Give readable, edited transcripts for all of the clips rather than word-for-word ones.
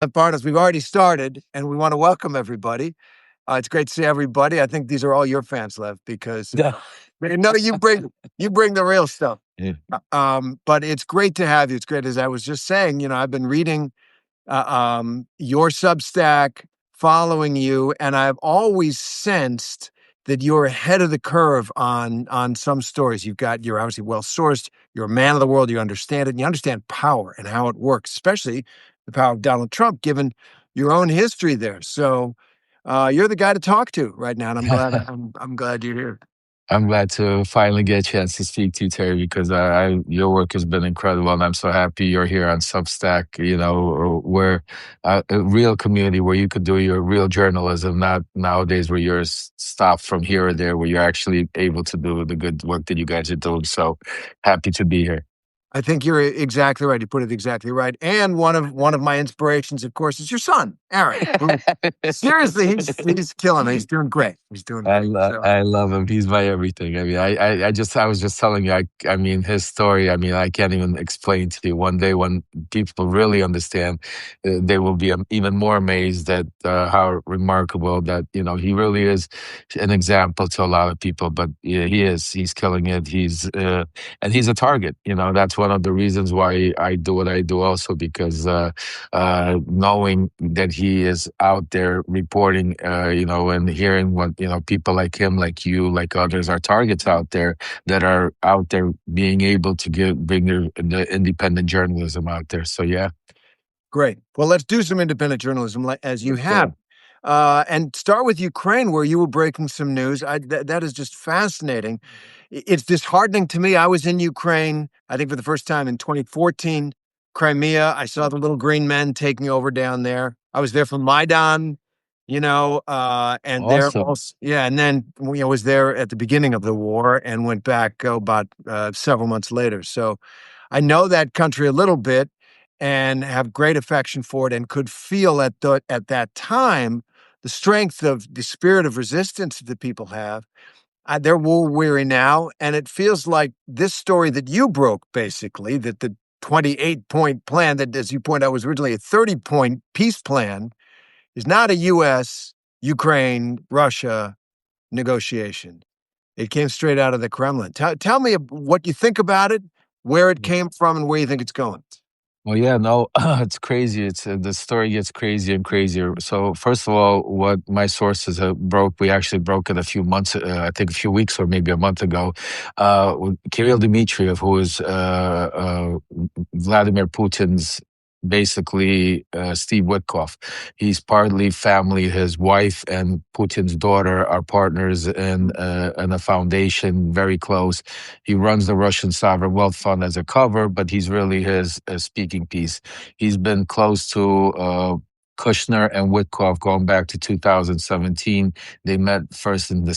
Lev Parnas. We've already started, and we want to welcome everybody. It's great to see everybody. I think these are all your fans, Lev, because Yeah. no, you bring the real stuff. Yeah. But it's great to have you. It's great, as I was just saying. I've been reading your Substack, following you, and I've always sensed that you're ahead of the curve on some stories. You're obviously well sourced. You're a man of the world. You understand it. And you understand power and how it works, especially the power of Donald Trump, given your own history there. So you're the guy to talk to right now, and I'm glad you're here. I'm glad to finally get a chance to speak to you, Terry, because your work has been incredible, and I'm so happy you're here on Substack. Where a real community where you could do your real journalism, not nowadays where you're stopped from here or there, where you're actually able to do the good work that you guys are doing. So happy to be here. I think you're exactly right. You put it exactly right. And one of my inspirations, of course, is your son, Aaron. Seriously, he's killing it. He's doing great. He's doing great. I love him. He's my everything. I mean, I was just telling you. I mean, his story. I mean, I can't even explain to you. One day, when people really understand, they will be even more amazed at how remarkable that he really is an example to a lot of people. But yeah, he is. He's killing it. And he's a target. That's one of the reasons why I do what I do. Also, because knowing that he is out there reporting, and hearing what people like him, like you, like others, are targets out there that are out there being able to bring the independent journalism out there. So yeah, great. Well, let's do some independent journalism, as you have. And start with Ukraine, where you were breaking some news. That is just fascinating. It's disheartening to me. I was in Ukraine, I think, for the first time in 2014. Crimea, I saw the little green men taking over down there. I was there for Maidan, and there awesome. also, yeah, and then was there at the beginning of the war and went back about several months later. So I know that country a little bit and have great affection for it, and could feel at that time the strength of the spirit of resistance that people have. They're war weary now, and it feels like this story that you broke, basically, that the 28-point plan that, as you point out, was originally a 30-point peace plan, is not a U.S., Ukraine, Russia negotiation. It came straight out of the Kremlin. Tell me what you think about it, where it came from, and where you think it's going. Well, yeah, no, it's crazy. It's the story gets crazier and crazier. So, first of all, what my sources broke, we actually broke it a few months, I think a few weeks or maybe a month ago. Kirill Dmitriev, who is Vladimir Putin's basically Steve Witkoff. He's partly family. His wife and Putin's daughter are partners in a foundation, very close. He runs the Russian Sovereign Wealth Fund as a cover, but he's really his speaking piece. He's been close to Kushner and Witkoff going back to 2017. They met first in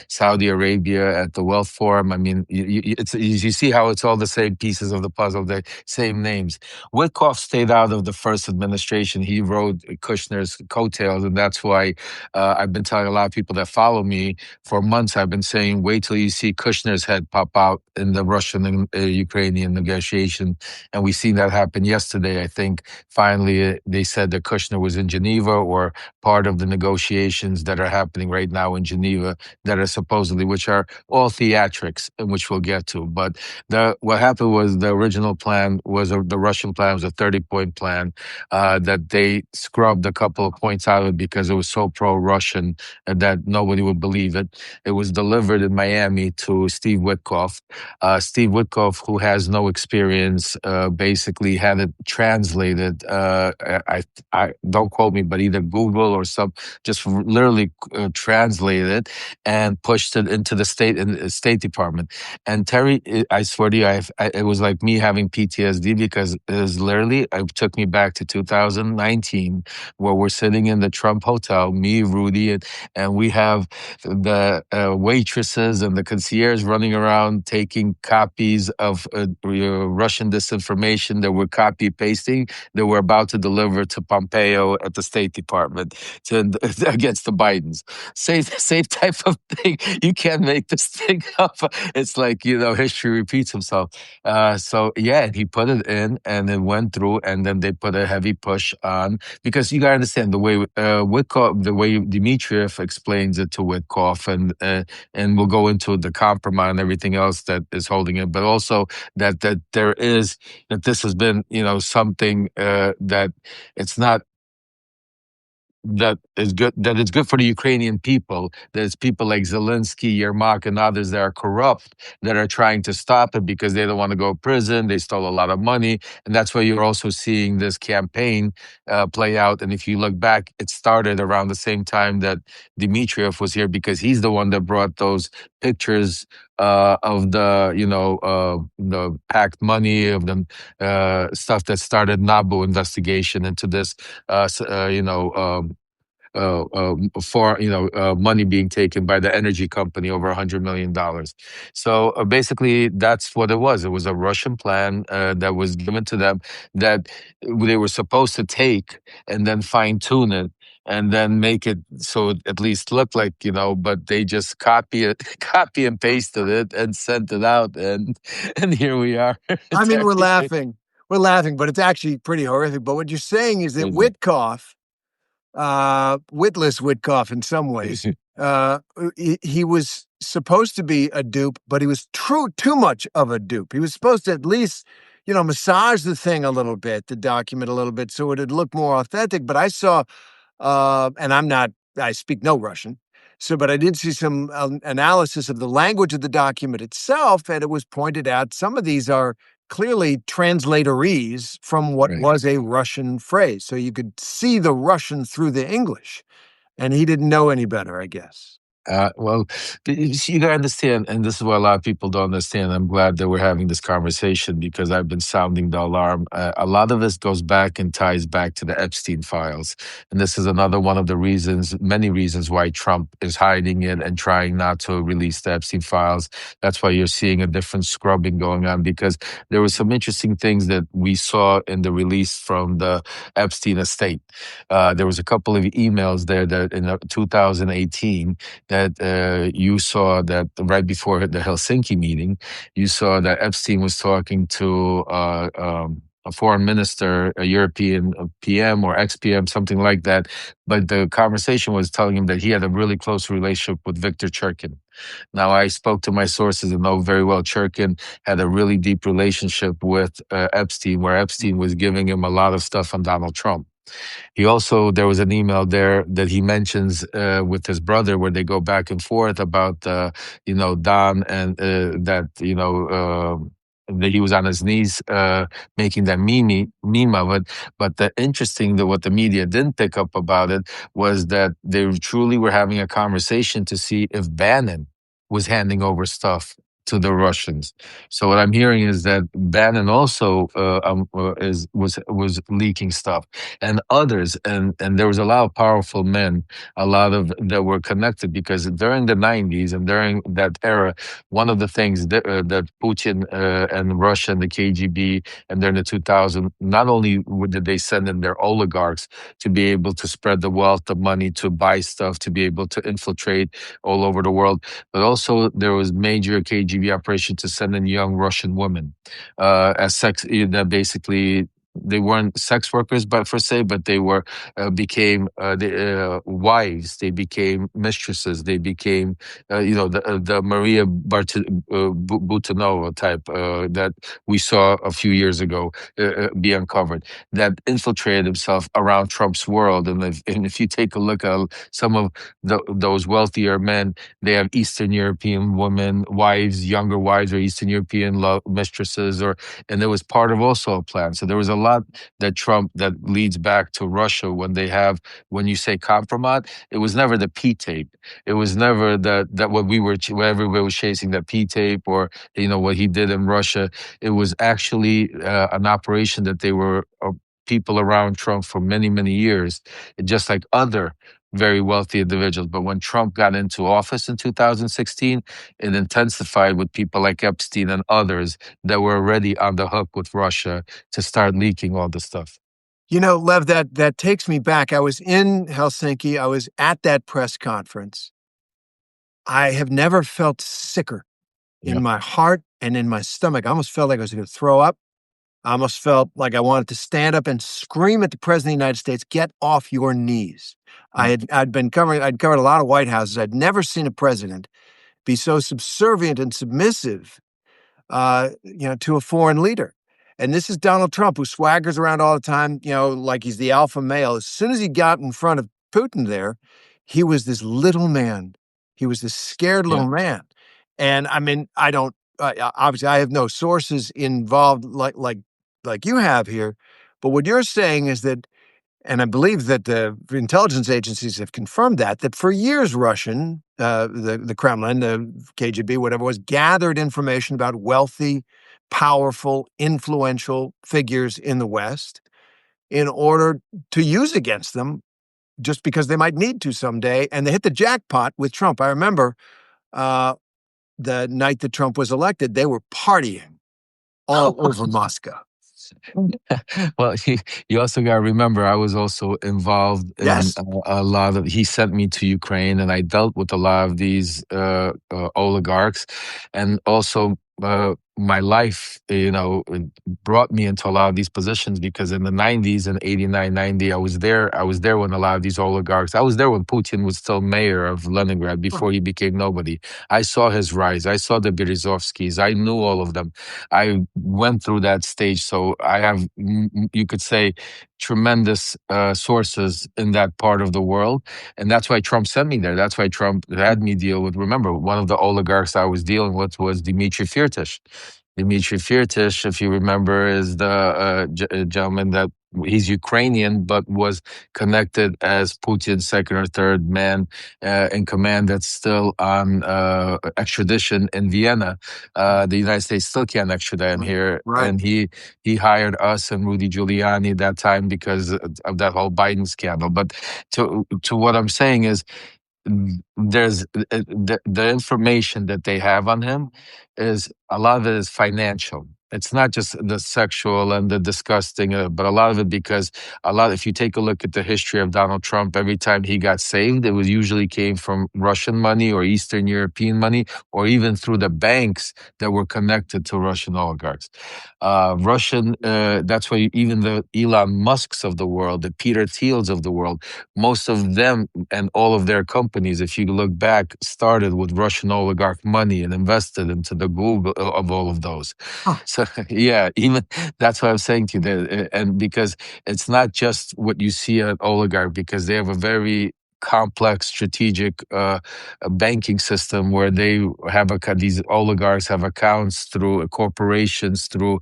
Saudi Arabia at the Wealth Forum. I mean, you see how it's all the same pieces of the puzzle, the same names. Witkoff stayed out of the first administration. He rode Kushner's coattails, and that's why I've been telling a lot of people that follow me for months. I've been saying, wait till you see Kushner's head pop out in the Russian and Ukrainian negotiation, and we seen that happen yesterday. I think finally they said that Kushner was in Geneva, or part of the negotiations that are happening right now in Geneva, that are supposedly, which are all theatrics, and which we'll get to. But what happened was the original plan was the Russian plan was a 30-point plan that they scrubbed a couple of points out of it because it was so pro-Russian that nobody would believe it. It was delivered in Miami to Steve Witkoff. Steve Witkoff, who has no experience, basically had it translated. I don't quote me, but either Google or just literally translated it and pushed it into the State Department. And Terry, I swear to you, it was like me having PTSD, because it was literally, it took me back to 2019, where we're sitting in the Trump Hotel, me, Rudy, and we have the waitresses and the concierge running around taking copies of Russian disinformation that we're copy pasting, that we're about to deliver to Pompeo Pompeo at the State Department to against the Bidens. Same type of thing. You can't make this thing up. It's like, history repeats himself. So yeah, and he put it in, and it went through, and then they put a heavy push on, because you gotta understand the way Witkoff, the way Dmitriev explains it to Witkoff, and we'll go into the compromise and everything else that is holding it, but also that there is, that this has been, something that it's not, that is good, that it's good for the Ukrainian people. There's people like Zelensky, Yermak, and others that are corrupt, that are trying to stop it because they don't want to go to prison. They stole a lot of money, and that's why you're also seeing this campaign play out. And if you look back, it started around the same time that Dmitriev was here, because he's the one that brought those pictures of the packed money of the stuff that started Nabu investigation into this, for money being taken by the energy company, over $100 million. So basically, that's what it was. It was a Russian plan that was given to them, that they were supposed to take and then fine tune it, and then make it so it at least looked like, but they just copy and pasted it and sent it out, and here we are. I mean, we're Terry. laughing. We're laughing, but it's actually pretty horrific. But what you're saying is that Crazy. Witkoff, witless Witkoff in some ways, uh, he was supposed to be a dupe, but he was too much of a dupe. He was supposed to at least, massage the thing a little bit, to document a little bit, so it'd look more authentic. But I saw, and I speak no Russian. So, but I did see some analysis of the language of the document itself, and it was pointed out some of these are clearly translatories from what Right. was a Russian phrase. So you could see the Russian through the English, and he didn't know any better, I guess. Well, you gotta understand, and this is what a lot of people don't understand. I'm glad that we're having this conversation, because I've been sounding the alarm. A lot of this goes back and ties back to the Epstein files, and this is another one of the reasons, many reasons, why Trump is hiding it and trying not to release the Epstein files. That's why you're seeing a different scrubbing going on, because there were some interesting things that we saw in the release from the Epstein estate. There was a couple of emails there that in 2018 that you saw that right before the Helsinki meeting, you saw that Epstein was talking to a foreign minister, a European PM or ex-PM, something like that. But the conversation was telling him that he had a really close relationship with Viktor Churkin. Now, I spoke to my sources and know very well Churkin had a really deep relationship with Epstein, where Epstein was giving him a lot of stuff on Donald Trump. He also, there was an email there that he mentions with his brother, where they go back and forth about, Don, and that he was on his knees making that meme of it. But the interesting, that what the media didn't pick up about it, was that they truly were having a conversation to see if Bannon was handing over stuff to the Russians. So what I'm hearing is that Bannon also was leaking stuff, and others, and there was a lot of powerful men, a lot of that were connected, because during the 90s and during that era, one of the things that Putin and Russia and the KGB, and during the 2000s, not only did they send in their oligarchs to be able to spread the wealth, the money, to buy stuff, to be able to infiltrate all over the world, but also there was major KGB operation to send in young Russian women as sex, that basically they weren't sex workers, but per se, but they were became wives. They became mistresses. They became, the Maria Butanova type that we saw a few years ago be uncovered, that infiltrated himself around Trump's world. And if you take a look at some of those wealthier men, they have Eastern European women, wives, younger wives, or Eastern European mistresses, and it was part of also a plan. So there was a lot that Trump, that leads back to Russia, when you say compromise, it was never the P tape. It was never that what everybody was chasing, that P tape, or what he did in Russia. It was actually an operation that they were people around Trump for many, many years, just like other very wealthy individuals. But when Trump got into office in 2016, it intensified with people like Epstein and others that were already on the hook with Russia to start leaking all the stuff. Lev, that takes me back. I was in Helsinki. I was at that press conference. I have never felt sicker in Yeah, my heart and in my stomach. I almost felt like I was going to throw up. I almost felt like I wanted to stand up and scream at the president of the United States, "Get off your knees." yeah, I'd covered a lot of White Houses. I'd never seen a president be so subservient and submissive to a foreign leader. And this is Donald Trump, who swaggers around all the time, like he's the alpha male. As soon as he got in front of Putin there, he was this little man. He was this scared yeah. little man. And I mean, I don't, obviously, I have no sources involved like you have here. But what you're saying is that, and I believe that the intelligence agencies have confirmed that for years, the Kremlin, the KGB, whatever it was, gathered information about wealthy, powerful, influential figures in the West in order to use against them just because they might need to someday. And they hit the jackpot with Trump. I remember uh, the night that Trump was elected, they were partying all over Moscow. Well, you also got to remember, I was also involved in Yes. a lot of. He sent me to Ukraine, and I dealt with a lot of these oligarchs, and also my life, brought me into a lot of these positions because in the '90s and '89, '90, I was there. I was there when a lot of these oligarchs. I was there when Putin was still mayor of Leningrad before he became nobody. I saw his rise. I saw the Berezovskis. I knew all of them. I went through that stage, so I have, you could say, tremendous sources in that part of the world, and that's why Trump sent me there. That's why Trump had me deal with. Remember, one of the oligarchs I was dealing with was Dmitry Firtash. Dmitry Firtash, if you remember, is the gentleman that he's Ukrainian, but was connected as Putin's second or third man in command that's still on extradition in Vienna. The United States still can't extradite him here, Right. and he hired us and Rudy Giuliani that time because of that whole Biden scandal. But to what I'm saying is there's the information that they have on him is a lot of it is financial. It's not just the sexual and the disgusting, but a lot of it because if you take a look at the history of Donald Trump, every time he got saved, it was usually came from Russian money or Eastern European money, or even through the banks that were connected to Russian oligarchs. That's why even the Elon Musks of the world, the Peter Thiels of the world, most of them and all of their companies, if you look back, started with Russian oligarch money and invested into the Google of all of those. Huh. So yeah, even that's what I'm saying to you. And because it's not just what you see at oligarch, because they have a very complex strategic banking system where these oligarchs have accounts through corporations, through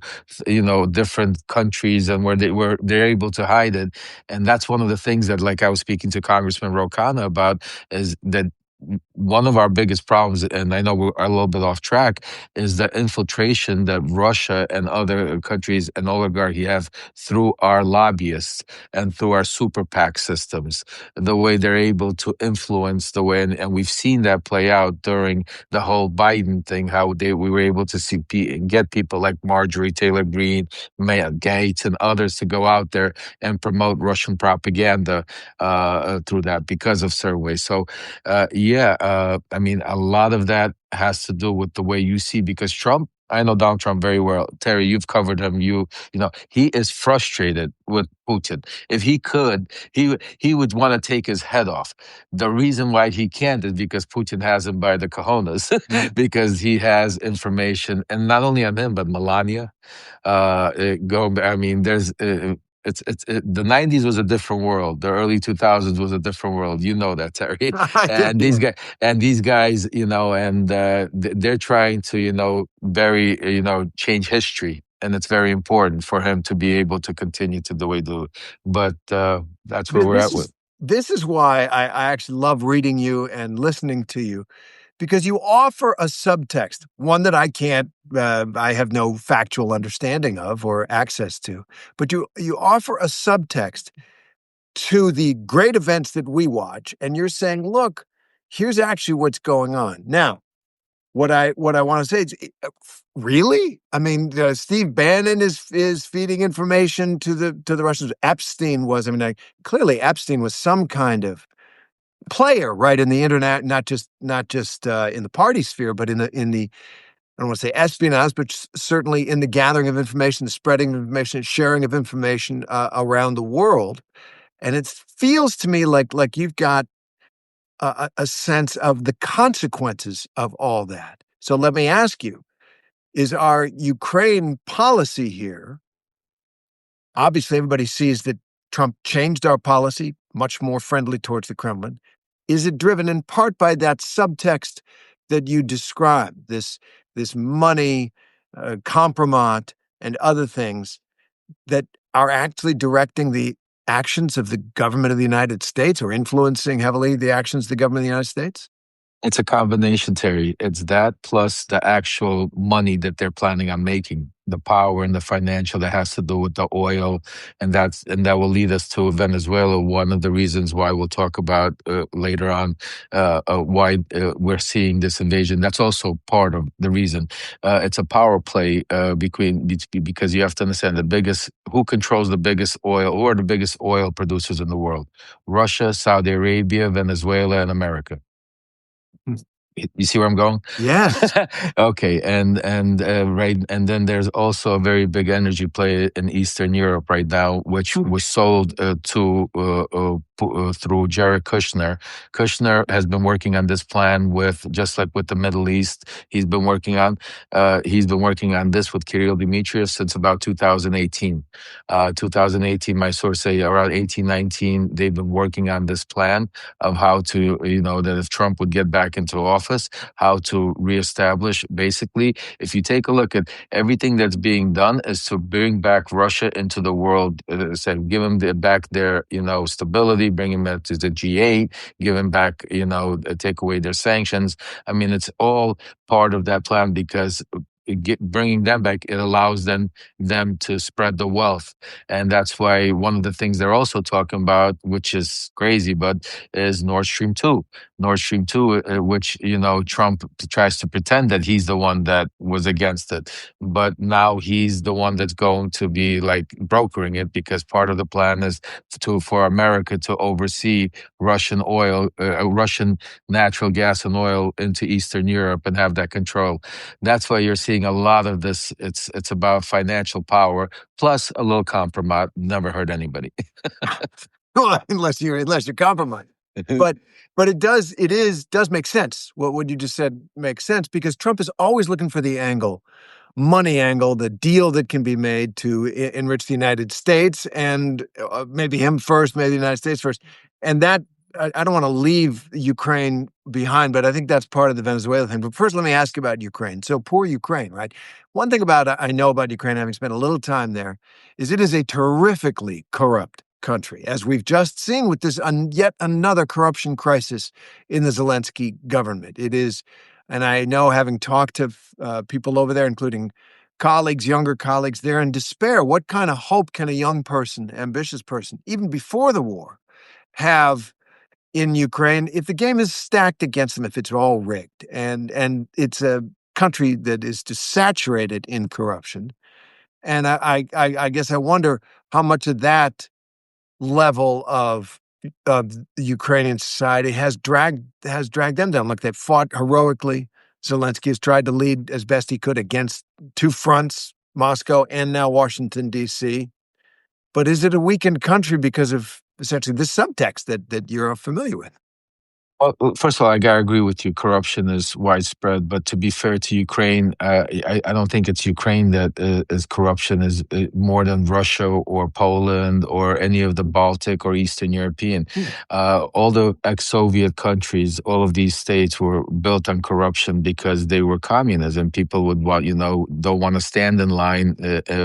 different countries, and where they're able to hide it. And that's one of the things that, like I was speaking to Congressman Rokana about, is that one of our biggest problems, and I know we're a little bit off track, is the infiltration that Russia and other countries and oligarchy have through our lobbyists and through our super PAC systems, the way they're able to influence the way, and we've seen that play out during the whole Biden thing, how we were able to get people like Marjorie Taylor Greene, Matt Gates, and others to go out there and promote Russian propaganda through that because of surveys. So I mean, a lot of that has to do with the way you see, because Trump, I know Donald Trump very well. Terry, you've covered him. He is frustrated with Putin. If he could, he would want to take his head off. The reason why he can't is because Putin has him by the cojones, because he has information, and not only on him, but Melania. I mean, the '90s was a different world. The early 2000s was a different world. You know that, Terry. I And do. these guys, and they're trying to, change history. And it's very important for him to be able to continue to the way do. But that's where Th- we're This at with. is this is why I actually love reading you and listening to you, because you offer a subtext, one that I have no factual understanding of or access to, but you offer a subtext to the great events that we watch, and you're saying, look, here's actually what's going on. Now, what I want to say is, really? I mean, Steve Bannon is feeding information to the Russians. Epstein was. I mean, clearly Epstein was some kind of player, right, in the internet, not just in the party sphere, but in the I don't want to say espionage, but certainly in the gathering of information, the spreading of information, sharing of information around the world. And it feels to me like you've got a sense of the consequences of all that. So let me ask you, is our Ukraine policy here, obviously everybody sees that Trump changed our policy, much more friendly towards the Kremlin. Is it driven in part by that subtext that you described, this money, compromat, and other things that are actually directing the actions of the government of the United States or influencing heavily the actions of the government of the United States? It's a combination, Terry. It's that plus the actual money that they're planning on making, the power and the financial that has to do with the oil, and that will lead us to Venezuela. One of the reasons why we'll talk about later on why we're seeing this invasion. That's also part of the reason. It's a power play because you have to understand the biggest who controls the biggest oil, who are the biggest oil producers in the world: Russia, Saudi Arabia, Venezuela, and America. You see where I'm going? Yes. Okay, right, and then there's also a very big energy play in Eastern Europe right now, which was sold through Jared Kushner. Kushner has been working on this plan with, just like with the Middle East. He's been working on this with Kirill Dmitriev since about 2018. 2018, my sources say around 1819, they've been working on this plan of how to, that if Trump would get back into office, how to reestablish. Basically, if you take a look at everything that's being done, is to bring back Russia into the world, give them back their, stability, bring them back to the G8, give them back, take away their sanctions. I mean, it's all part of that plan because bringing them back, it allows them to spread the wealth. And that's why one of the things they're also talking about, which is crazy, but is Nord Stream 2. Nord Stream 2, which, Trump tries to pretend that he's the one that was against it. But now he's the one that's going to be like brokering it, because part of the plan is for America to oversee Russian oil, Russian natural gas and oil into Eastern Europe and have that control. That's why you're seeing a lot of this. It's about financial power plus a little compromise. Never hurt anybody. Well, unless you're compromised. But it does make sense. What you just said makes sense, because Trump is always looking for the money angle, the deal that can be made to enrich the United States, and maybe him first, maybe the United States first. And that, I don't want to leave Ukraine behind, but I think that's part of the Venezuela thing. But first, let me ask you about Ukraine. So poor Ukraine, right? One thing I know about Ukraine, having spent a little time there, is it is a terrifically corrupt country, as we've just seen with this yet another corruption crisis in the Zelensky government. It is, and I know, having talked to people over there, including colleagues, younger colleagues, they're in despair. What kind of hope can a young person, ambitious person, even before the war, have in Ukraine if the game is stacked against them, if it's all rigged? And it's a country that is just saturated in corruption. And I guess I wonder how much of that level of the Ukrainian society has dragged them down. Look, they've fought heroically. Zelensky has tried to lead as best he could against two fronts, Moscow and now Washington, D.C. But is it a weakened country because of essentially this subtext that you're familiar with? Well, first of all, I gotta agree with you. Corruption is widespread, but to be fair to Ukraine, I don't think it's Ukraine that is corruption is more than Russia or Poland or any of the Baltic or Eastern European. All the ex-Soviet countries, all of these states were built on corruption because they were communism. People would don't want to stand in line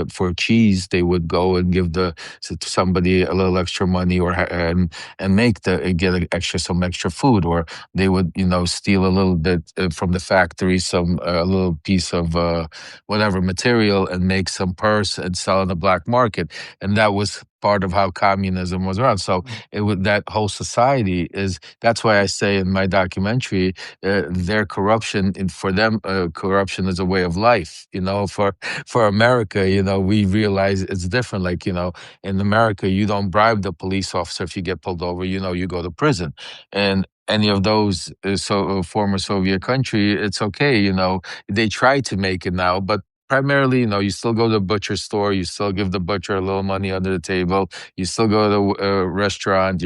for cheese. They would go and give to somebody a little extra money and get some extra food, or they would steal a little bit from the factory, a little piece of whatever material, and make some purse and sell in the black market. And that was part of how communism was around. So that whole society is. That's why I say in my documentary, their corruption, and for them, corruption is a way of life. For America, we realize it's different. Like, in America, you don't bribe the police officer if you get pulled over. You go to prison, and any of those former Soviet country, it's okay. They try to make it now, but primarily, you still go to the butcher store, you still give the butcher a little money under the table, you still go to a restaurant,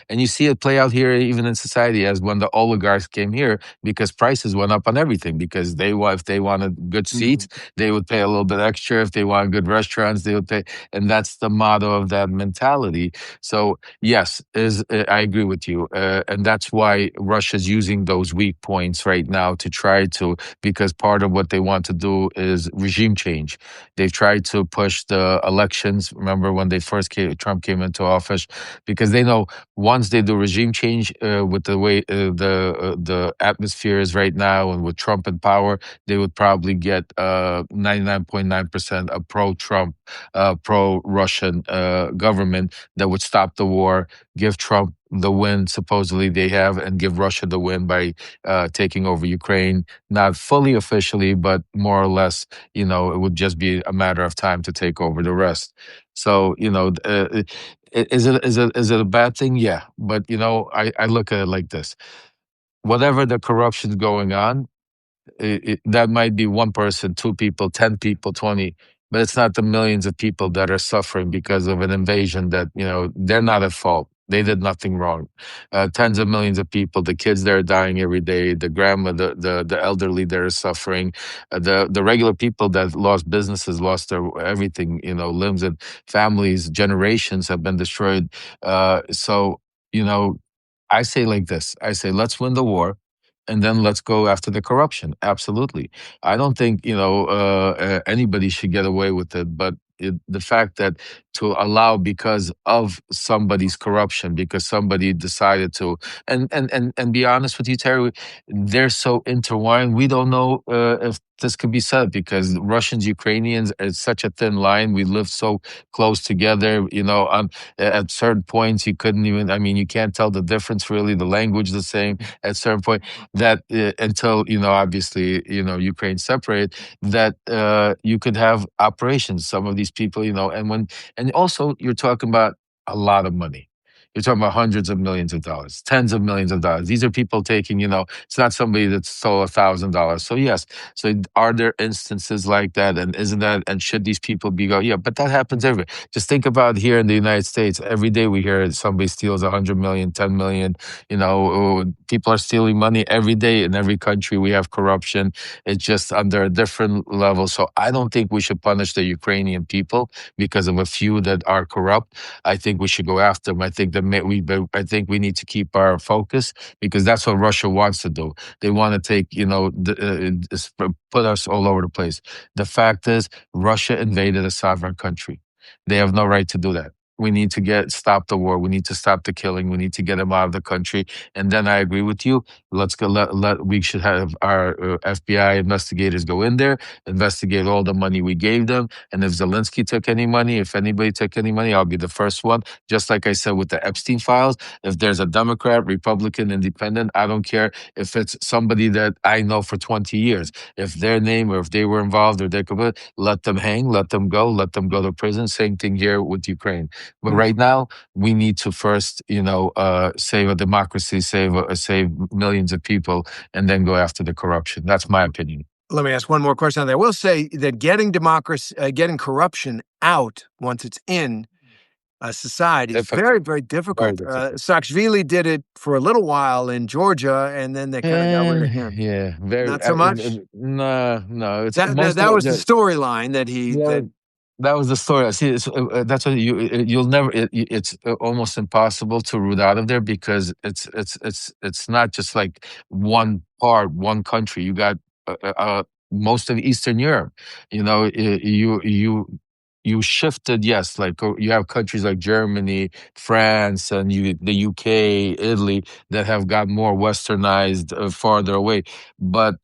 and you see it play out here even in society as when the oligarchs came here because prices went up on everything because if they wanted good seats, they would pay a little bit extra. If they wanted good restaurants, they would pay, and that's the motto of that mentality. So yes, I agree with you, and that's why Russia's using those weak points right now to try to, because part of what they want to do is regime change. They've tried to push the elections. Remember when Trump came into office, because they know once they do regime change, with the way the atmosphere is right now, and with Trump in power, they would probably get 99.9% a pro-Trump, pro-Russian government that would stop the war, give Trump the win supposedly they have, and give Russia the win by taking over Ukraine, not fully officially, but more or less. It would just be a matter of time to take over the rest. So, is it a bad thing? Yeah, but I look at it like this: whatever the corruption's going on, that might be one person, two people, 10 people, 20, but it's not the millions of people that are suffering because of an invasion that, they're not at fault. They did nothing wrong. Tens of millions of people, the kids that are dying every day, the grandma, the elderly that are suffering, the regular people that lost businesses, lost their everything, limbs and families, generations have been destroyed. So, you know, I say like this. I say, let's win the war, and then let's go after the corruption. Absolutely. I don't think, anybody should get away with it, but the fact that to allow because of somebody's corruption, because somebody decided to, and be honest with you, Terry, they're so intertwined. We don't know if this could be said because Russians, Ukrainians, it's such a thin line. We live so close together. At certain points, you couldn't even. I mean, you can't tell the difference really. The language the same at certain point that until obviously Ukraine separated, that you could have operations. Some of these people, and also you're talking about a lot of money. You're talking about hundreds of millions of dollars, tens of millions of dollars. These are people taking, it's not somebody that stole $1,000. So yes, so are there instances like that? And isn't that, and should these people be go? Yeah, but that happens everywhere. Just think about here in the United States. Every day we hear somebody steals 100 million, 10 million. People are stealing money every day in every country. We have corruption. It's just under a different level. So I don't think we should punish the Ukrainian people because of a few that are corrupt. I think we should go after them. I think I think we need to keep our focus because that's what Russia wants to do. They want to take, put us all over the place. The fact is, Russia invaded a sovereign country. They have no right to do that. We need to stop the war. We need to stop the killing. We need to get them out of the country. And then I agree with you. Let's go. We should have our FBI investigators go in there, investigate all the money we gave them. And if Zelensky took any money, if anybody took any money, I'll be the first one. Just like I said with the Epstein files, if there's a Democrat, Republican, Independent, I don't care if it's somebody that I know for 20 years. If their name or if they were involved or they could, let them hang, let them go to prison. Same thing here with Ukraine. But right now, we need to first, save a democracy, save millions of people, and then go after the corruption. That's my opinion. Let me ask one more question on that. I will say that getting corruption out once it's in a society is Difficult. very, very difficult. Very difficult. Saakashvili did it for a little while in Georgia, and then they kind of got rid of him. Yeah, very. Not so much. No, no. It's That most that of was the the. storyline that he Yeah, that. that was the story. See, that's what you'll never. It's almost impossible to root out of there because it's not just like one part, one country. You got most of Eastern Europe. You shifted. Yes, like you have countries like Germany, France, and the UK, Italy that have got more westernized, farther away. But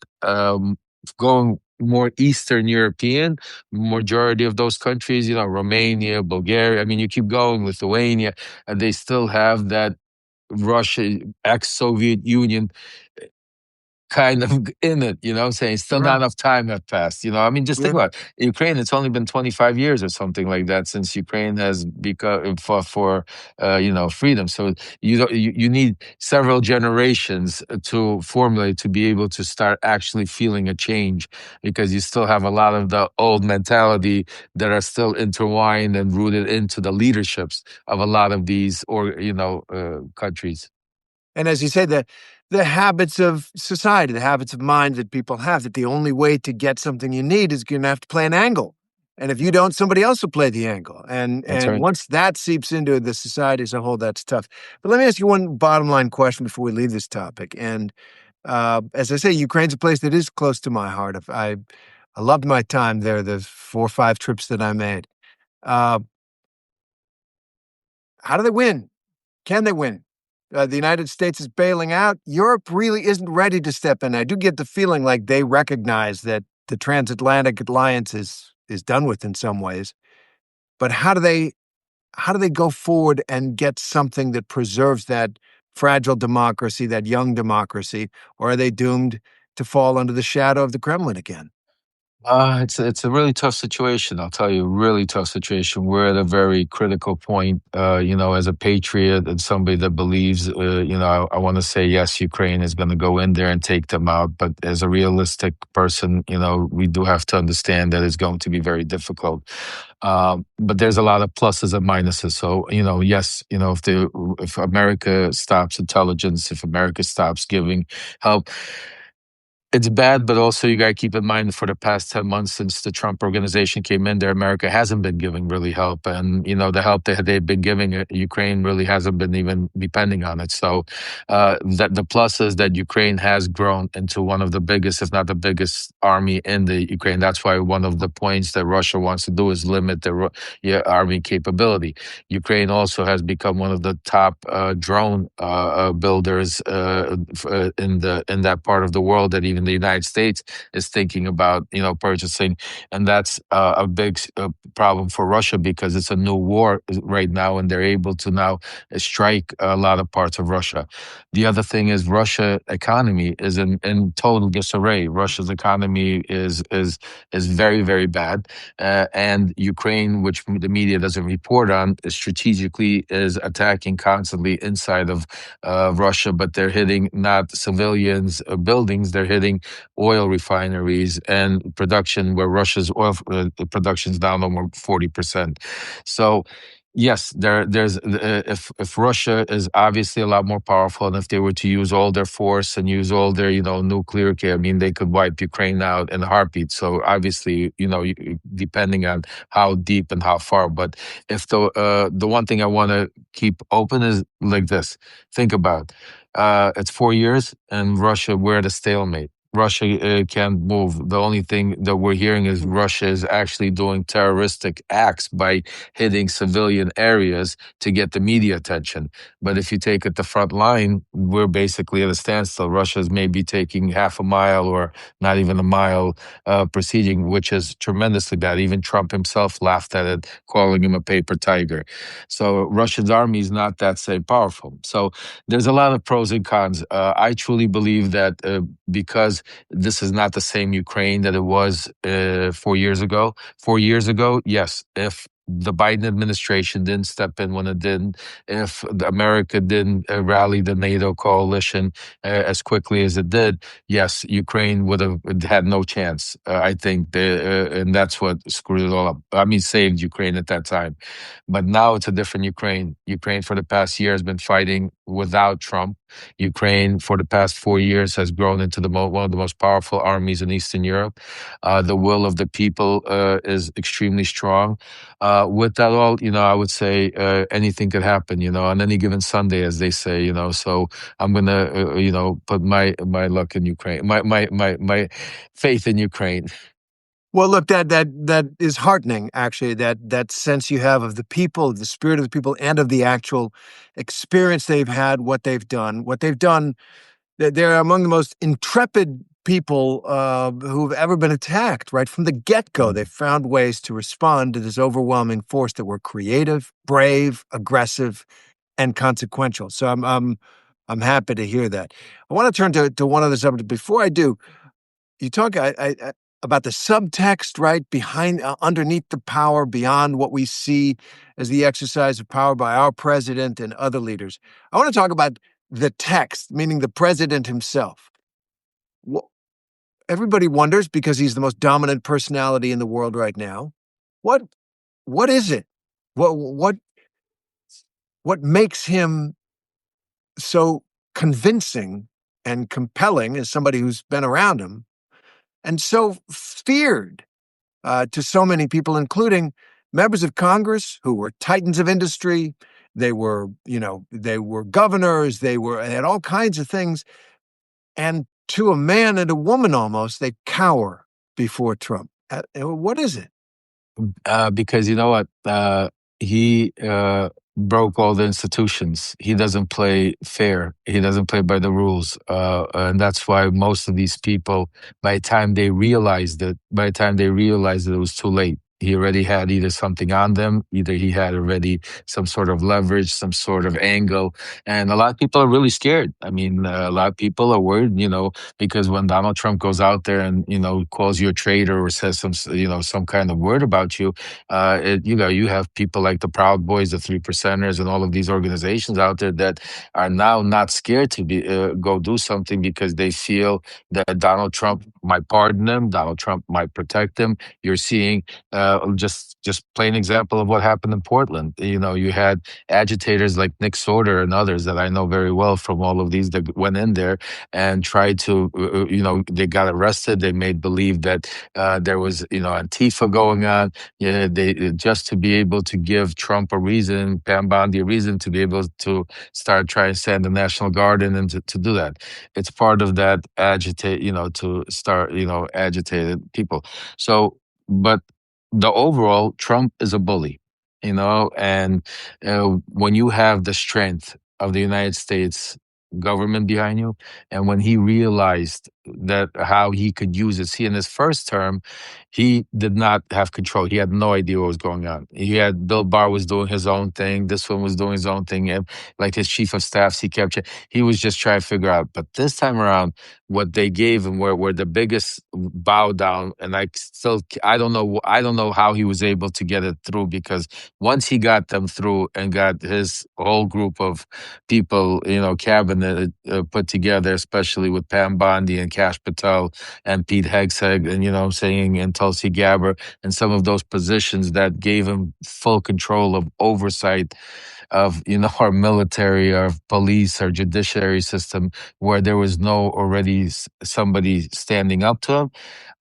going more Eastern European, majority of those countries, Romania, Bulgaria. I mean, you keep going, Lithuania, and they still have that Russia, ex-Soviet Union kind of in it, what I'm saying? Still not Sure. enough time have passed. I mean, just think Yeah. about it. Ukraine. It's only been 25 years or something like that since Ukraine has become for freedom. So you need several generations to formulate to be able to start actually feeling a change, because you still have a lot of the old mentality that are still intertwined and rooted into the leaderships of a lot of these countries. And as you say, the habits of society, the habits of mind that people have, that the only way to get something you need is you're gonna have to play an angle. And if you don't, somebody else will play the angle. And That's and right. once that seeps into the society as a whole, that's tough. But let me ask you one bottom line question before we leave this topic. And as I say, Ukraine's a place that is close to my heart. I loved my time there, the 4 or 5 trips that I made. Uh, how do they win? Can they win? The United States is bailing out. Europe really isn't ready to step in. I do get the feeling like they recognize that the transatlantic alliance is done with in some ways. But how do they go forward and get something that preserves that fragile democracy, that young democracy, or are they doomed to fall under the shadow of the Kremlin again? It's a really tough situation. I'll tell you, really tough situation. We're at a very critical point. As a patriot and somebody that believes, I want to say yes, Ukraine is going to go in there and take them out. But as a realistic person, we do have to understand that it's going to be very difficult. But there's a lot of pluses and minuses. So, yes, if America stops intelligence, if America stops giving help, it's bad, but also you got to keep in mind for the past 10 months since the Trump organization came in there, America hasn't been giving really help. And, the help that they've been giving Ukraine really hasn't been even depending on it. So that the plus is that Ukraine has grown into one of the biggest, if not the biggest army in the Ukraine. That's why one of the points that Russia wants to do is limit their army capability. Ukraine also has become one of the top drone builders in that part of the world that even the United States is thinking about, purchasing, and that's a big problem for Russia because it's a new war right now, and they're able to now strike a lot of parts of Russia. The other thing is Russia economy is in total disarray. Russia's economy is very very bad, and Ukraine, which the media doesn't report on, strategically is attacking constantly inside of Russia, but they're hitting not civilians buildings, they're hitting oil refineries and production where Russia's oil production is down over 40%. So yes, if Russia is obviously a lot more powerful, and if they were to use all their force and use all their nuclear, I mean, they could wipe Ukraine out in a heartbeat. So obviously, depending on how deep and how far. But if the one thing I want to keep open is like this: think about it's 4 years, and Russia we're at a stalemate. Russia can't move. The only thing that we're hearing is Russia is actually doing terroristic acts by hitting civilian areas to get the media attention. But if you take it the front line, we're basically at a standstill. Russia's maybe taking half a mile or not even a mile proceeding, which is tremendously bad. Even Trump himself laughed at it, calling him a paper tiger. So Russia's army is not that same powerful. So there's a lot of pros and cons. I truly believe that because this is not the same Ukraine that it was 4 years ago. 4 years ago, yes, if the Biden administration didn't step in when it didn't, if America didn't rally the NATO coalition as quickly as it did, yes, Ukraine would have had no chance. I think, and that's what screwed it all up. I mean, saved Ukraine at that time. But now it's a different Ukraine. Ukraine for the past year has been fighting without Trump. Ukraine for the past 4 years has grown into one of the most powerful armies in Eastern Europe. The will of the people is extremely strong. With that all, I would say anything could happen, on any given Sunday, as they say, So I'm gonna, put my luck in Ukraine, my faith in Ukraine. Well, look, that is heartening, actually. That sense you have of the people, the spirit of the people, and of the actual experience they've had, what they've done. They're among the most intrepid people who've ever been attacked right from the get-go. They found ways to respond to this overwhelming force that were creative, brave, aggressive, and consequential. So I'm happy to hear that. I want to turn to one other subject. Before I do, you talk about the subtext, right, behind, underneath the power, beyond what we see as the exercise of power by our president and other leaders. I want to talk about the text, meaning the president himself. Everybody wonders, because he's the most dominant personality in the world right now. What what is it? What makes him so convincing and compelling as somebody who's been around him, and so feared to so many people, including members of Congress who were titans of industry. They were, they were governors. They had all kinds of things. And to a man and a woman almost, they cower before Trump. What is it? Because you know what? He broke all the institutions. He doesn't play fair. He doesn't play by the rules. And that's why most of these people, by the time they realized it was too late. He already had either something on them, either he had already some sort of leverage, some sort of angle. And a lot of people are really scared. I mean, a lot of people are worried, because when Donald Trump goes out there and calls you a traitor or says some kind of word about you, you have people like the Proud Boys, the Three Percenters, and all of these organizations out there that are now not scared to be go do something because they feel that Donald Trump might pardon them, Donald Trump might protect them. You're seeing just plain example of what happened in Portland. You had agitators like Nick Sorter and others that I know very well from all of these that went in there and tried to, they got arrested. They made believe that there was, Antifa going on. Yeah, they just to be able to give Trump a reason, Pam Bondi a reason to be able to start trying to send the National Guard in and to do that. It's part of that to start, agitated people. So, but the overall, Trump is a bully, and when you have the strength of the United States government behind you, and when he realized that how he could use it. See, in his first term, he did not have control. He had no idea what was going on. He had Bill Barr was doing his own thing. This one was doing his own thing. And like his chief of staffs, he was just trying to figure out. But this time around, what they gave him were the biggest bow down. And I don't know how he was able to get it through, because once he got them through and got his whole group of people, cabinet put together, especially with Pam Bondi and Kash Patel and Pete Hegseth and, saying, and Tulsi Gabbard, and some of those positions that gave him full control of oversight of our military, our police, our judiciary system, where there was no already somebody standing up to him.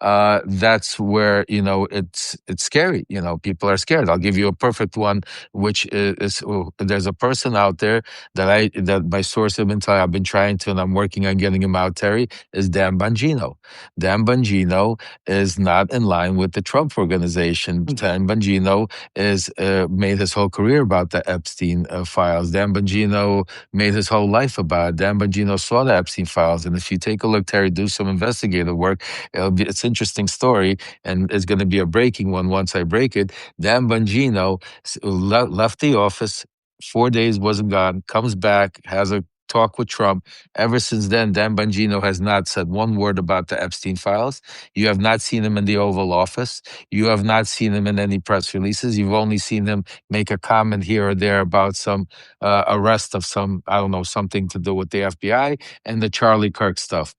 That's where it's scary. People are scared. I'll give you a perfect one, which is there's a person out there that my source have been telling. I've been trying to, and I'm working on getting him out. Terry, is Dan Bongino. Dan Bongino is not in line with the Trump organization. Dan Bongino is made his whole career about the Epstein files. Dan Bongino made his whole life about it. Dan Bongino saw the Epstein files, and if you take a look, Terry, do some investigative work. It's an interesting story, and it's going to be a breaking one once I break it. Dan Bongino left the office. 4 days wasn't gone. Comes back, has a talk with Trump. Ever since then, Dan Bongino has not said one word about the Epstein files. You have not seen him in the Oval Office. You have not seen him in any press releases. You've only seen him make a comment here or there about some arrest of some, I don't know, something to do with the FBI and the Charlie Kirk stuff.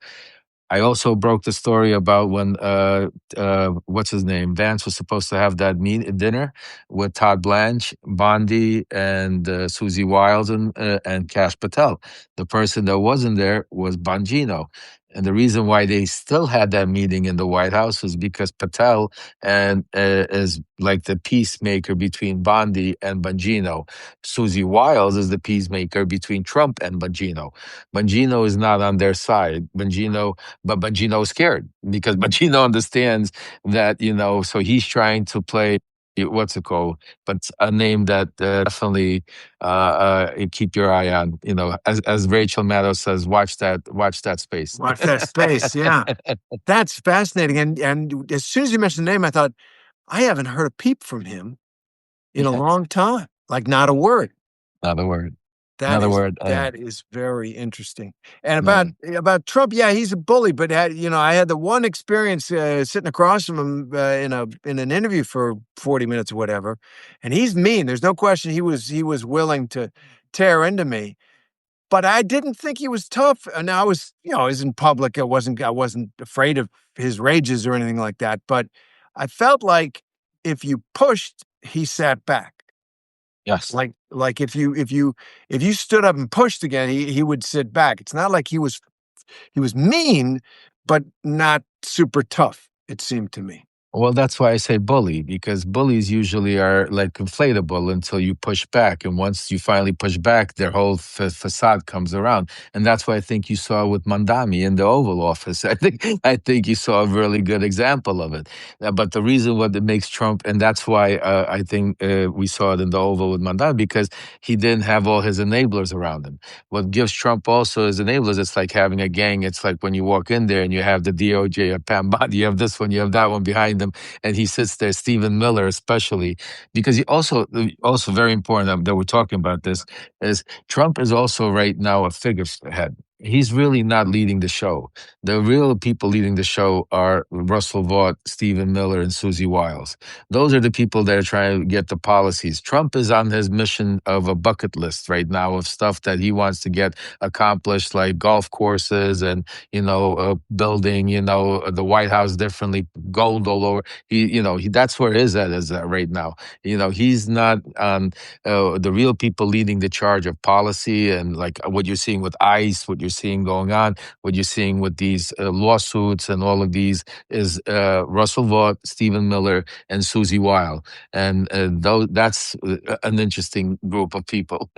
I also broke the story about when what's his name, Vance, was supposed to have that dinner with Todd Blanche, Bondi, and Susie Wiles and Kash Patel. The person that wasn't there was Bongino. And the reason why they still had that meeting in the White House was because Patel is like the peacemaker between Bondi and Bongino. Susie Wiles is the peacemaker between Trump and Bongino. Bongino is not on their side. But Bongino is scared because Bongino understands that, so he's trying to play what's it called? But a name that definitely you keep your eye on. As Rachel Maddow says, watch that space. Watch that space. Yeah. That's fascinating. And as soon as you mentioned the name, I thought, I haven't heard a peep from him in a Yeah, long time. Like not a word. another word, That another is word. that is very interesting. And Yeah. about Trump, yeah, he's a bully. But I had the one experience sitting across from him in an interview for 40 minutes or whatever, and he's mean. There's no question he was willing to tear into me. But I didn't think he was tough. And I was, I was in public. I wasn't afraid of his rages or anything like that. But I felt like if you pushed, he sat back. Yes. Like if you stood up and pushed again, he would sit back. It's not like he was mean, but not super tough, it seemed to me. Well, that's why I say bully, because bullies usually are like inflatable until you push back. And once you finally push back, their whole facade comes around. And that's what I think you saw with Mandami in the Oval Office. I think you saw a really good example of it. But the reason what it makes Trump, and that's why I think we saw it in the Oval with Mandami, because he didn't have all his enablers around him. What gives Trump also his enablers, it's like having a gang. It's like when you walk in there and you have the DOJ, a Pam Bondi, you have this one, you have that one behind them, and he sits there, Stephen Miller especially, because he also very important that we're talking about this, is Trump is also right now a figurehead. He's really not leading the show. The real people leading the show are Russell Vought, Stephen Miller, and Susie Wiles. Those are the people that are trying to get the policies. Trump is on his mission of a bucket list right now of stuff that he wants to get accomplished, like golf courses and building the White House differently, gold all over. That's where his head is at right now. He's not on the real people leading the charge of policy, and like what you're seeing with ICE, what you're seeing going on, what you're seeing with these lawsuits and all of these is Russell Vought, Stephen Miller, and Susie Weil, and that's an interesting group of people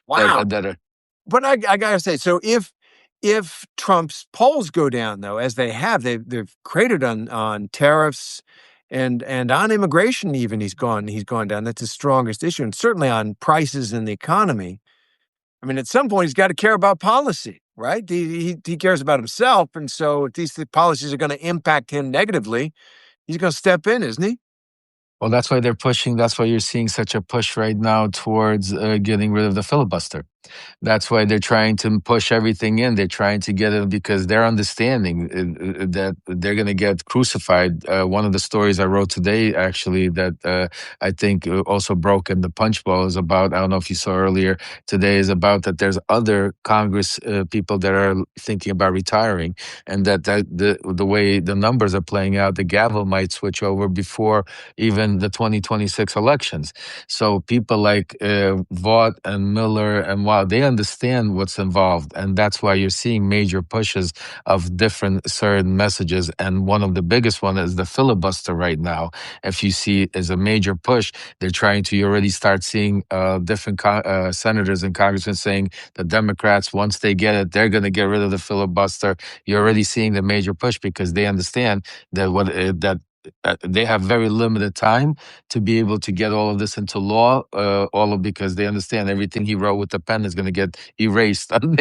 Wow. that are. But I gotta say, so if Trump's polls go down, though, as they have, they've created on tariffs and on immigration, even he's gone down. That's his strongest issue, and certainly on prices and the economy. I mean, at some point, he's got to care about policy, right? He cares about himself, and so if these policies are going to impact him negatively, he's going to step in, isn't he? Well, that's why they're pushing. That's why you're seeing such a push right now towards getting rid of the filibuster. That's why they're trying to push everything in. They're trying to get it because they're understanding that they're going to get crucified. One of the stories I wrote today, actually, that I think also broke in the punch bowl is about, I don't know if you saw earlier today, is about that there's other Congress people that are thinking about retiring, and that the way the numbers are playing out, the gavel might switch over before even the 2026 elections. So people like Vought and Miller and Wow, they understand what's involved, and that's why you're seeing major pushes of different certain messages. And one of the biggest one is the filibuster right now. If you see is a major push, they're trying to. You already start seeing different senators and congressmen saying the Democrats, once they get it, they're going to get rid of the filibuster. You're already seeing the major push because they understand that they have very limited time to be able to get all of this into law, because they understand everything he wrote with the pen is going to get erased on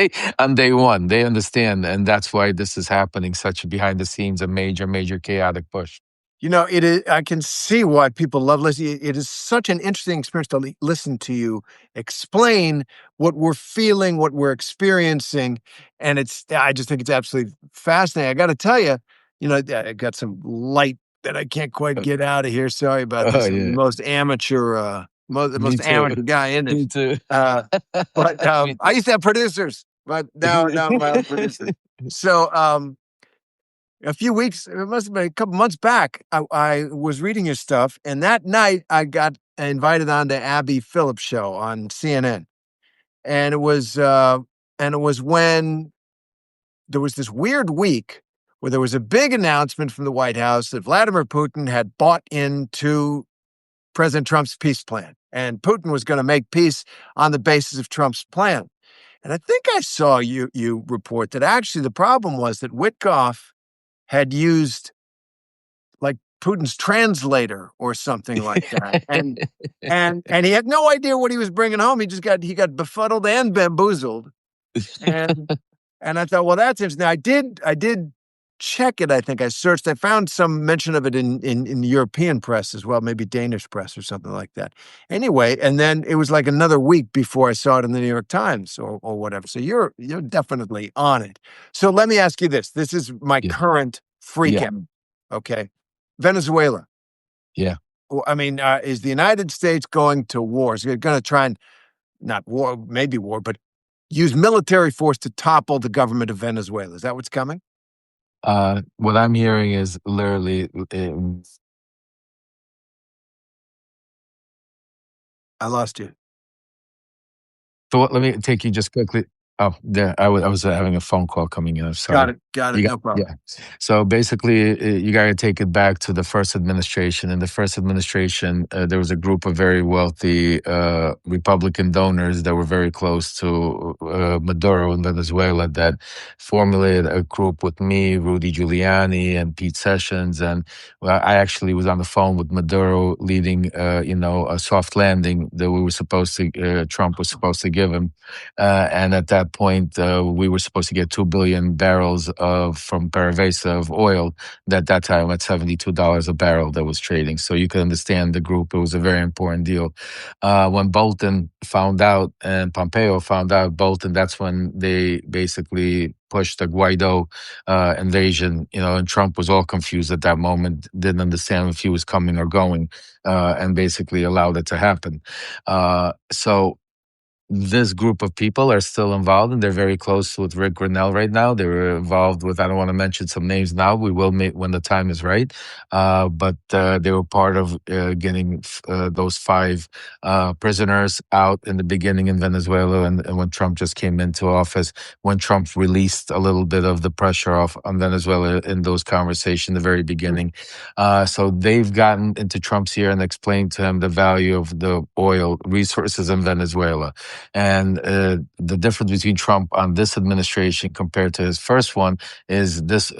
day one. They understand, and that's why this is happening. Such behind the scenes, a major, major chaotic push. It is. I can see why people love listening. It is such an interesting experience to listen to you explain what we're feeling, what we're experiencing, and I just think it's absolutely fascinating. I got to tell you, I got some light that I can't quite get out of here. Sorry about Oh this. I'm the yeah, most amateur, the me most too. amateur guy in Me this. too. Uh, but Me I too. used to have producers, but now I'm my own producer. So. A few weeks, it must have been a couple months back, I was reading your stuff, and that night I got invited on the Abby Phillips show on CNN. And it was when there was this weird week where there was a big announcement from the White House that Vladimir Putin had bought into President Trump's peace plan. And Putin was going to make peace on the basis of Trump's plan. And I think I saw you report that actually the problem was that Witkoff had used like Putin's translator or something like that. And he had no idea what he was bringing home. He got befuddled and bamboozled. And and I thought, well, that's interesting. Now, I did check it. I think I searched. I found some mention of it in European press as well, maybe Danish press or something like that. Anyway, and then it was like another week before I saw it in the New York Times or whatever. So you're definitely on it. So let me ask you this. This is my Yeah, current freak yeah, out. Okay, Venezuela. yeah. I mean, is the United States going to war? Is it going to try and not war, maybe war, but use military force to topple the government of Venezuela? Is that what's coming? What I'm hearing is literally I lost you. so let me take you just quickly. Oh, there. I was having a phone call coming in. I'm Got sorry. it. Got You it. got, No problem. yeah. So basically, you got to take it back to the first administration. In the first administration, there was a group of very wealthy Republican donors that were very close to Maduro in Venezuela that formulated a group with me, Rudy Giuliani, and Pete Sessions. And well, I actually was on the phone with Maduro leading, a soft landing that Trump was supposed to give him. And at that point, we were supposed to get 2 billion barrels from PDVSA of oil that time at $72 a barrel that was trading. So you can understand the group. It was a very important deal. When Bolton found out and Pompeo found out Bolton, that's when they basically pushed the Guaido invasion, and Trump was all confused at that moment, didn't understand if he was coming or going, and basically allowed it to happen. So this group of people are still involved, and they're very close with Rick Grinnell right now. They were involved with, I don't want to mention some names now. We will meet when the time is right. But they were part of getting those five prisoners out in the beginning in Venezuela, and when Trump just came into office, when Trump released a little bit of the pressure off on Venezuela in those conversations in the very beginning. So they've gotten into Trump's ear and explained to him the value of the oil resources in Venezuela. And the difference between Trump on this administration compared to his first one is this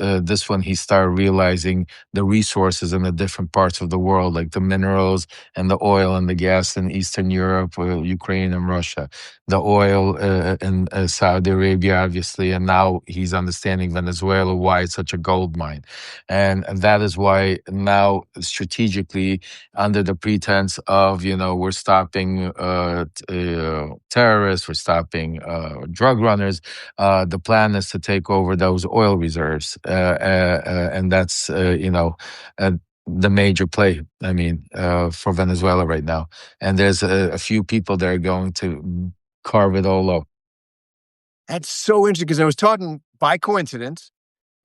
one he started realizing the resources in the different parts of the world, like the minerals and the oil and the gas in Eastern Europe, Ukraine and Russia, the oil in Saudi Arabia, obviously, and now he's understanding Venezuela, why it's such a gold mine. And that is why now strategically, under the pretense of, we're stopping terrorists, we're stopping drug runners. The plan is to take over those oil reserves, and that's the major play. I mean, for Venezuela right now, and there's a few people that are going to carve it all up. That's so interesting because I was talking by coincidence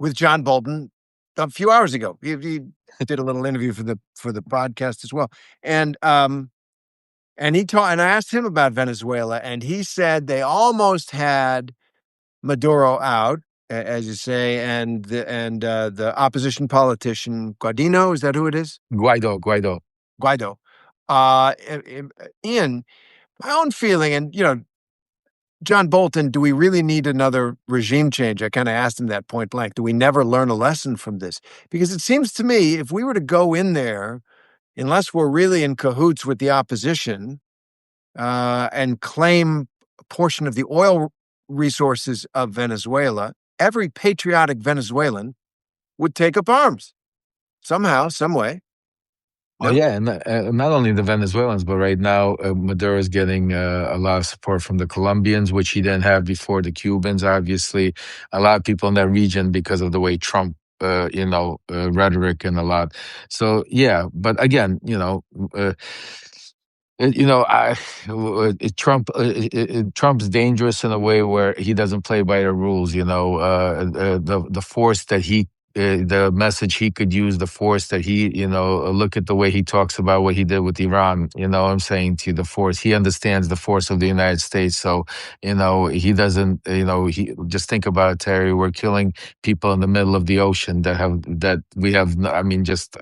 with John Bolton a few hours ago. He did a little interview for the podcast as well, and I asked him about Venezuela, and he said they almost had Maduro out, as you say, and the opposition politician Guadino, is that who it is? Guaido. Guaido. In my own feeling, and John Bolton, do we really need another regime change? I kind of asked him that point blank. Do we never learn a lesson from this? Because it seems to me, if we were to go in there, unless we're really in cahoots with the opposition, and claim a portion of the oil resources of Venezuela, every patriotic Venezuelan would take up arms somehow, some way. Oh No? yeah, and not only the Venezuelans, but right now Maduro is getting a lot of support from the Colombians, which he didn't have before. The Cubans, obviously, a lot of people in that region because of the way Trump, rhetoric and a lot. So yeah, but again, I Trump's dangerous in a way where he doesn't play by the rules. The force that the message he could use, the force that look at the way he talks about what he did with Iran. I'm saying to you, the force, he understands the force of the United States. So, he doesn't, he just think about it, Terry, we're killing people in the middle of the ocean that we have, I mean, just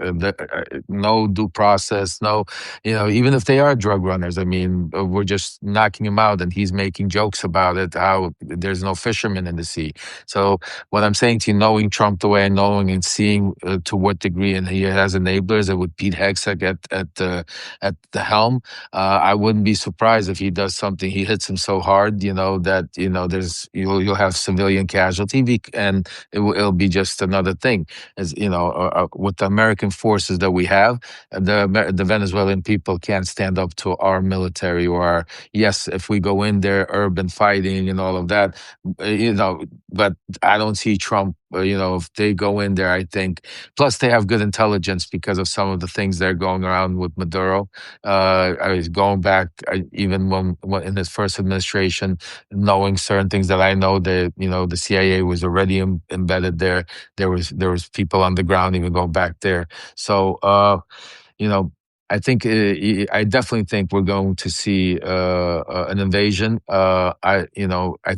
no due process, no, even if they are drug runners, I mean, we're just knocking them out and he's making jokes about it, how there's no fishermen in the sea. So what I'm saying to you, knowing Trump the way I know knowing and seeing to what degree, and he has enablers, and with Pete Hegseth at the helm, I wouldn't be surprised if he does something. He hits him so hard, that there's you'll have civilian casualty, and it'll be just another thing. As with the American forces that we have, the Venezuelan people can't stand up to our military or our, yes, if we go in there, urban fighting and all of that, but I don't see Trump. If they go in there, I think. Plus, they have good intelligence because of some of the things that are going around with Maduro. I was going back, even when in his first administration, knowing certain things that I know, that the CIA was already embedded there. There was people on the ground even going back there. So you know, I definitely think we're going to see an invasion. I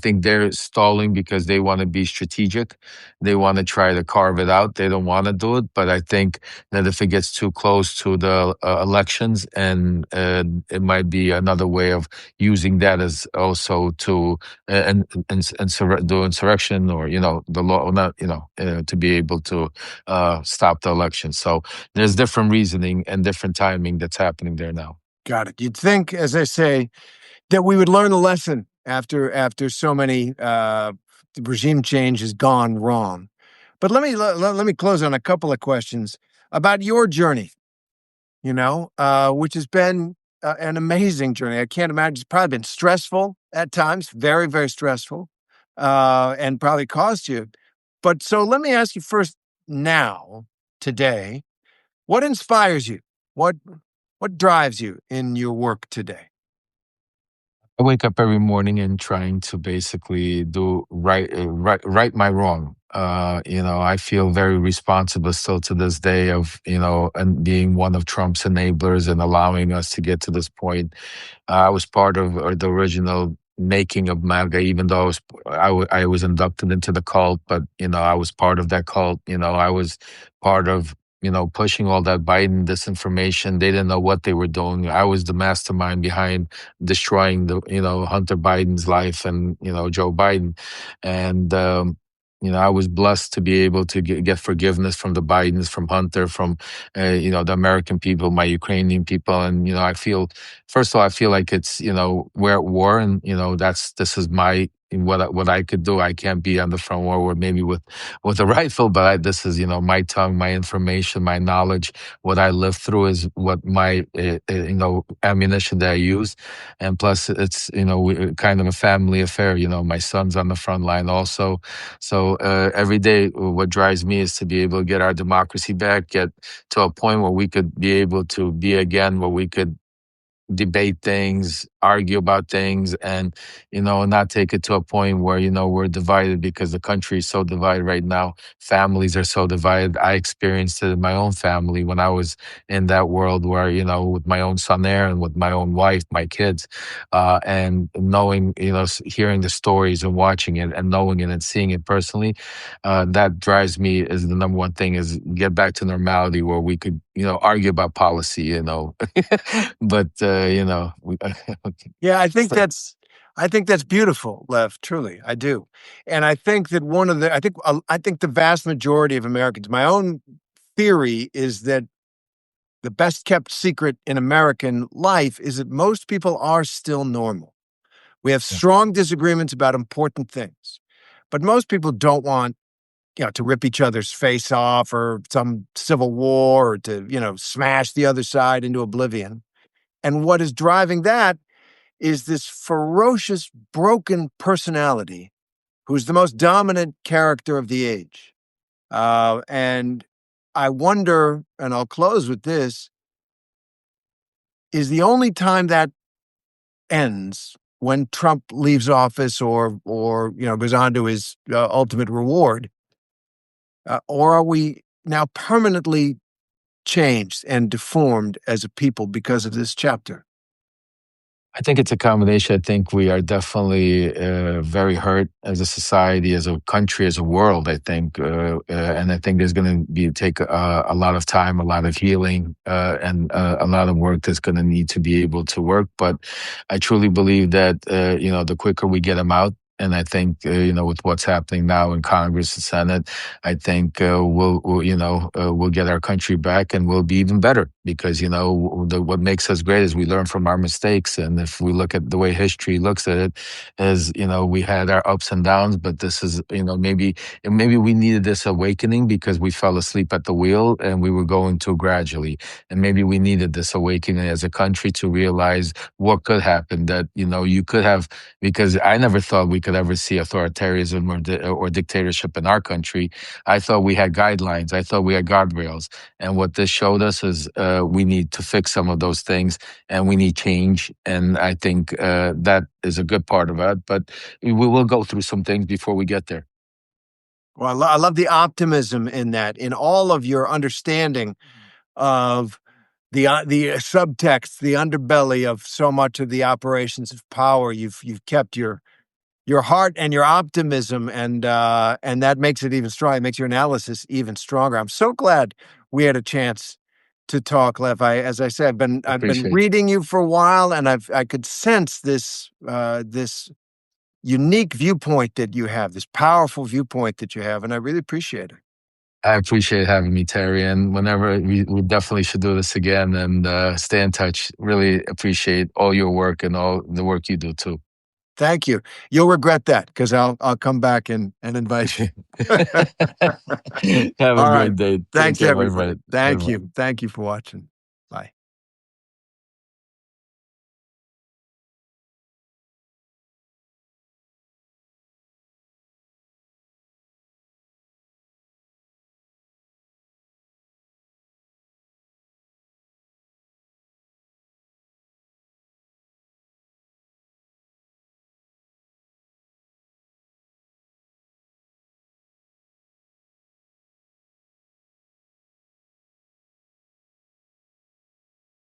think they're stalling because they want to be strategic. They want to try to carve it out. They don't want to do it, but I think that if it gets too close to the elections, and it might be another way of using that as also to do insurrection, or the law, not to be able to stop the election. So there's different reasoning and different timing that's happening there now. Got it. You'd think, as I say, that we would learn the lesson after so many regime change has gone wrong. But let me close on a couple of questions about your journey. Which has been an amazing journey. I can't imagine. It's probably been stressful at times, very, very stressful, and probably cost you. But so let me ask you first now, today, what inspires you? What what drives you in your work today? I wake up every morning and trying to basically do right my wrong. I feel very responsible still to this day of, and being one of Trump's enablers and allowing us to get to this point. I was part of the original making of MAGA, even though I was inducted into the cult, but I was part of that cult. I was part of pushing all that Biden disinformation. They didn't know what they were doing. I was the mastermind behind destroying the Hunter Biden's life, and Joe Biden, and I was blessed to be able to get forgiveness from the Bidens, from Hunter, from the American people, my Ukrainian people, and I feel, first of all, I feel like it's we're at war, and this is my what I could do. I can't be on the front war with maybe with a rifle, but this is my tongue, my information, my knowledge. What I lived through is what my ammunition that I use, and plus it's kind of a family affair. My son's on the front line also, so every day what drives me is to be able to get our democracy back, get to a point where we could be able to be again, where we could debate things, argue about things, and not take it to a point where we're divided, because the country is so divided right now. Families are so divided. I experienced it in my own family when I was in that world where with my own son there, and with my own wife, my kids, and knowing, hearing the stories and watching it and knowing it and seeing it personally, that drives me, is the number one thing, is get back to normality where we could argue about policy, but Yeah, so, I think that's beautiful, Lev. Truly, I do, and I think that I think the vast majority of Americans. My own theory is that the best kept secret in American life is that most people are still normal. We have yeah. strong disagreements about important things, but most people don't want to rip each other's face off, or some civil war, or to smash the other side into oblivion. And what is driving that is this ferocious, broken personality who's the most dominant character of the age. And I wonder, and I'll close with this, is the only time that ends when Trump leaves office, or goes on to his ultimate reward, or are we now permanently changed and deformed as a people because of this chapter? I think it's a combination. I think we are definitely very hurt as a society, as a country, as a world. I think, and I think there's going to be take a lot of time, a lot of healing, and a lot of work that's going to need to be able to work. But I truly believe that the quicker we get them out, And I think, with what's happening now in Congress and Senate, I think we'll get our country back and we'll be even better because, what makes us great is we learn from our mistakes. And if we look at the way history looks at it, as, we had our ups and downs, but this is, maybe we needed this awakening because we fell asleep at the wheel and we were going too gradually. And maybe we needed this awakening as a country to realize what could happen, that, you could have, because I never thought we could ever see authoritarianism or dictatorship in our country. I thought we had guidelines. I thought we had guardrails. And what this showed us is we need to fix some of those things and we need change. And I think that is a good part of it. But we will go through some things before we get there. Well, I love the optimism in that, in all of your understanding of the subtext, the underbelly of so much of the operations of power. You've kept your heart and your optimism, and that makes it even stronger. It makes your analysis even stronger. I'm so glad we had a chance to talk, Lev. As I said, I've been Appreciate it. reading you for a while, and I could sense this this unique viewpoint that you have, this powerful viewpoint that you have, and I really appreciate it. I appreciate having me, Terry. And whenever we definitely should do this again and stay in touch. Really appreciate all your work and all the work you do too. Thank you. You'll regret that because I'll come back and invite you. Have a All right. great day. Take Thanks, care, my everybody. friend. Thank Bye-bye. you. Thank you for watching.